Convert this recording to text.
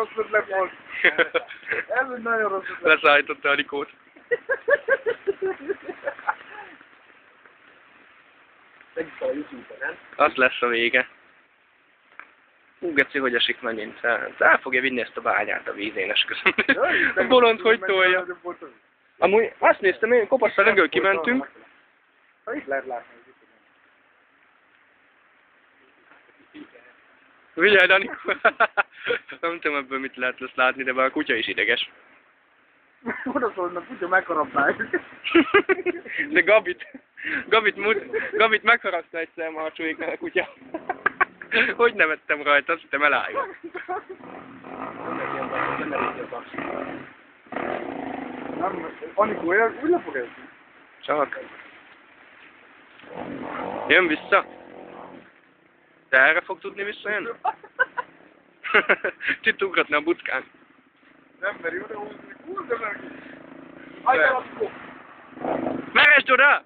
rossz ötlet volt. Ez egy nagyon rossz ötlet. Leszállította a Nikót. Megint a YouTube-on, nem? Az lesz a vége. Hú, geci, hogy esik megint. El fogja vinni ezt a bányát a vízén, esküszöm. A bolond hogy tolja. Amúgy azt néztem, én kopasztal legől kimentünk. Ha itt lehet látni. Vigyázz, Anikó! Nem tudom ebből mit lehet ezt látni, de már a kutya is ideges. Oda szólnak, kutya megharapnál. De Gabit megharapta egyszer Marcsóéknál a kutya. Hogy nevettem rajta, azt hittem elálljon. Anikó, úgy le fog esni? Csak. Jön vissza. De erre fog tudni visszajönni? Itt ugratna a buckán. Nem meri oda húzni, húzd meg! Hagyjál, Anikó! Meresd oda!